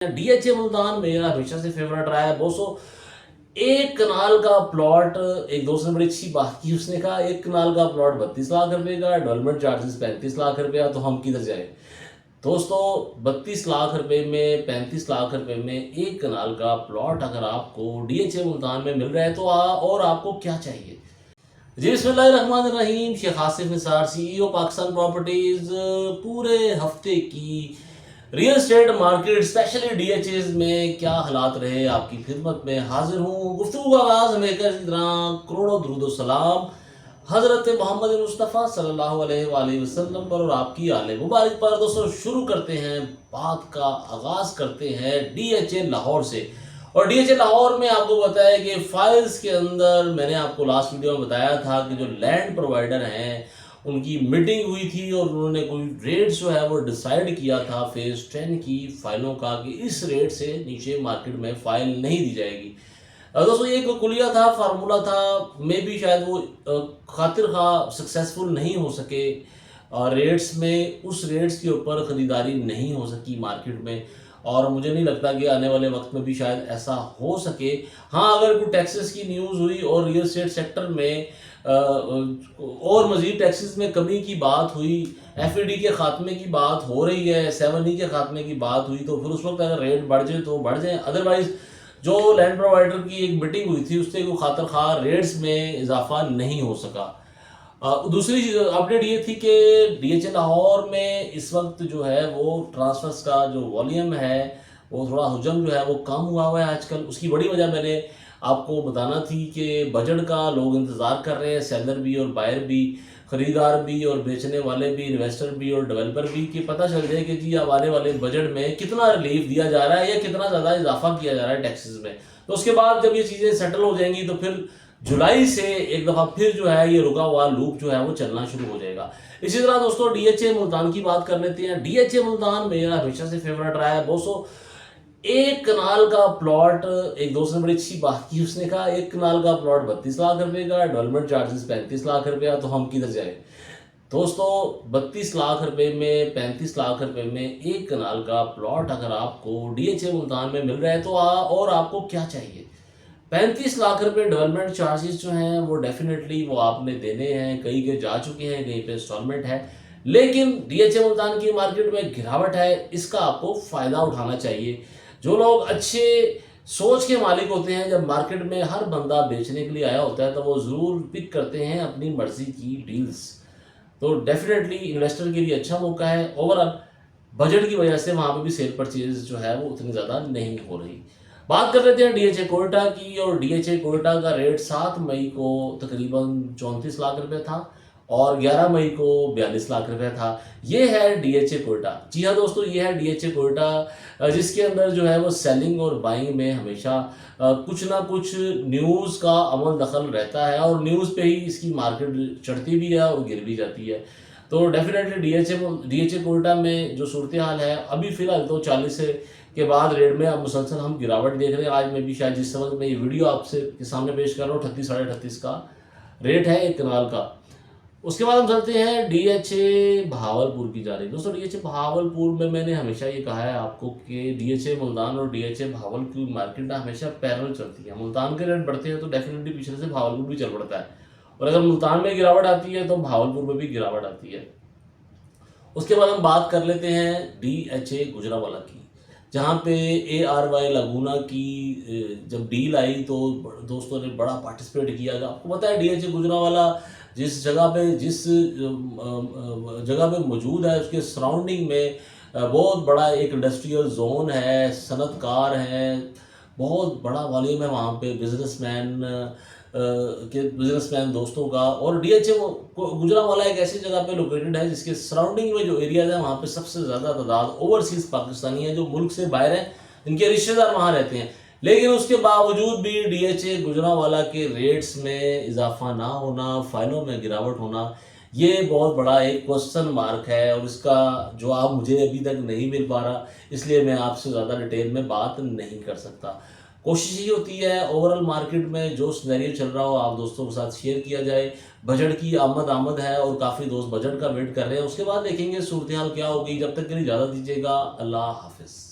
DHA Multan मेरा हमेशा से फेवरेट रहा है दोस्तों। एक कनाल का प्लॉट, एक दोस्त ने बड़ी अच्छी बात की, उसने कहा एक कनाल का प्लॉट 32 लाख रुपए का, डेवलपमेंट चार्जेस 35 लाख रुपया, तो हम किधर जाए दोस्तों। 32 लाख रुपए में 35 लाख रुपए में एक कनाल का प्लॉट अगर आपको डीएचए मुल्तान में मिल रहा है तो और आपको क्या चाहिए। जी बिस्मिल्लाहिर्रहमानिर्रहीम। Sheikh Asif Nisar, CEO Pakistan properties. पूरे हफ्ते की real estate market specially DHS में क्या हालात रहे आपकी खिदमत में हाजिर हूँ। गुफ्तगू का आगाज हमें इसी तरह करोड़ों दुरूद सलाम हजरत मोहम्मद मुस्तफ़ा सल्लल्लाहु अलैहि वसल्लम पर और आपकी आले मुबारक पर। दोस्तों शुरू करते हैं, बात का आगाज करते हैं डीएचए लाहौर से। और डीएचए लाहौर में आपको बताया कि फाइल्स के अंदर मैंने आपको लास्ट वीडियो में बताया था कि जो लैंड प्रोवाइडर हैं उनकी मीटिंग हुई थी और उन्होंने कोई रेट जो है वो डिसाइड किया था फेज़ 10 की फाइलों का कि इस रेट से नीचे मार्केट में फाइल नहीं दी जाएगी। दोस्तों ये एक कुलिया था, फार्मूला था, मे भी शायद वो खातिर खा सक्सेसफुल नहीं हो सके। रेट्स में उस रेट्स के ऊपर ख़रीदारी नहीं हो सकी मार्केट में, और मुझे नहीं लगता कि आने वाले वक्त में भी शायद ऐसा हो सके। हाँ, अगर कोई टैक्सेस की न्यूज़ हुई और रियल एस्टेट सेक्टर में और मज़ीद टैक्सेस में कमी की बात हुई, एफईडी के खात्मे की बात हो रही है, 7E के खात्मे की बात हुई, तो फिर उस वक्त अगर रेट बढ़ जाए तो बढ़ जाए। अदरवाइज़ जो लैंड प्रोवाइडर की एक मीटिंग हुई थी उससे कोई खातिर खा रेट्स में इजाफा नहीं हो सका। दूसरी अपडेट ये थी कि डीएचए लाहौर में इस वक्त जो है वो ट्रांसफर्स का जो वॉल्यूम है वो थोड़ा हुजम जो है वो कम हुआ है आजकल। उसकी बड़ी वजह मैंने आपको बताना थी कि बजट का लोग इंतज़ार कर रहे हैं, सेलर भी और बायर भी, ख़रीदार भी और बेचने वाले भी, इन्वेस्टर भी और डेवलपर भी, कि पता चल जाए कि जी अब आने वाले बजट में कितना रिलीफ दिया जा रहा है या कितना ज़्यादा इजाफा किया जा रहा है टैक्सेस में। तो उसके बाद जब ये चीज़ें सेटल हो जाएंगी तो फिर जुलाई से एक दफ़ा फिर जो है ये रुका हुआ लूप जो है वो चलना शुरू हो जाएगा। इसी तरह दोस्तों डीएचए मुल्तान की बात कर लेते हैं। डीएचए मुल्तान मेरा हमेशा से फेवरेट रहा है दोस्तों। एक कनाल का प्लॉट, एक दोस्त ने बड़ी अच्छी बात की, उसने कहा एक कनाल का प्लॉट 32 लाख रुपए का, डेवलपमेंट चार्जेस 35 लाख रुपया, तो हम किधर जाए दोस्तों। 32 लाख रुपए में 35 लाख रुपए में एक कनाल का प्लॉट अगर आपको डीएचए मुल्तान में मिल रहा है तो और आपको क्या चाहिए। 35 लाख रुपए डेवलपमेंट चार्जेस जो हैं वो डेफिनेटली वो आपने देने हैं, कहीं के जा चुके हैं, कहीं पे इंस्टॉलमेंट है, लेकिन डीएचए मुल्तान की मार्केट में गिरावट है, इसका आपको फ़ायदा उठाना चाहिए। जो लोग अच्छे सोच के मालिक होते हैं, जब मार्केट में हर बंदा बेचने के लिए आया होता है तो वो ज़रूर पिक करते हैं अपनी मर्ज़ी की डील्स। तो डेफिनेटली इन्वेस्टर के लिए अच्छा मौका है। ओवरऑल बजट की वजह से वहाँ पे भी सेल परचेज जो है वो उतनी ज़्यादा नहीं हो रही। बात कर लेते हैं डीएचए कोयटा की। और डीएचए कोयटा का रेट 7 मई को तकरीबन 34 लाख रुपए था और 11 मई को 42 लाख रुपए था। ये है डीएचए कोयटा। जी हाँ दोस्तों, ये है डीएचए कोयटा, जिसके अंदर जो है वो सेलिंग और बाइंग में हमेशा कुछ ना कुछ न्यूज़ का अमल दखल रहता है, और न्यूज़ पे ही इसकी मार्केट चढ़ती भी है और गिर भी जाती है। तो डेफिनेटली डीएचए कोयटा में जो सूरत हाल है अभी फ़िलहाल तो 40 के बाद रेट में अब मुसलसल हम गिरावट देख रहे हैं। आज मैं भी शायद जिस वक्त मैं ये वीडियो आपसे के सामने पेश कर रहा हूँ 38 साढ़े 38 का रेट है एक कनाल का। उसके बाद हम चलते हैं डीएचए भावलपुर की जानिब। दोस्तों डीएचए भावलपुर में मैंने हमेशा ये कहा है आपको कि डीएचए मुल्तान और डीएचए भावलपुर की मार्केट हमेशा पैरेलल चलती है। मुल्तान के रेट बढ़ते हैं तो डेफिनेटली पीछे से भावलपुर भी चल पड़ता है, और अगर मुल्तान में गिरावट आती है तो भावलपुर में भी गिरावट आती है। उसके बाद हम बात कर लेते हैं डीएचए गुजरावाला की, जहाँ पे ARY लगूना की जब डील आई तो दोस्तों ने बड़ा पार्टिसिपेट किया। आपको पता है डीएचए गुजरावाला जिस जगह पे मौजूद है उसके सराउंडिंग में बहुत बड़ा एक इंडस्ट्रियल जोन है, सनतकार हैं, बहुत बड़ा वॉल्यूम है वहाँ पे बिजनेसमैन दोस्तों का। और डीएचए गुजरावाला एक ऐसी जगह पे लोकेटेड है जिसके सराउंडिंग में जो एरियाज है वहाँ पे सबसे ज़्यादा तादाद ओवरसीज़ पाकिस्तानी है जो मुल्क से बाहर हैं, इनके रिश्तेदार वहाँ रहते हैं। लेकिन उसके बावजूद भी डीएचए गुजरावाला के रेट्स में इजाफा ना होना, फाइलों में गिरावट होना, ये बहुत बड़ा एक क्वेश्चन मार्क है, और इसका जवाब मुझे अभी तक नहीं मिल पा रहा, इसलिए मैं आपसे ज़्यादा डिटेल में बात नहीं कर सकता। कोशिश ये होती है ओवरऑल मार्केट में जो सिनेरियो चल रहा हो आप दोस्तों के साथ शेयर किया जाए। बजट की आमद है और काफ़ी दोस्त बजट का वेट कर रहे हैं, उसके बाद देखेंगे सूरत हाल क्या होगी। जब तक के लिए इजाज़त दीजिएगा, अल्लाह हाफिज़।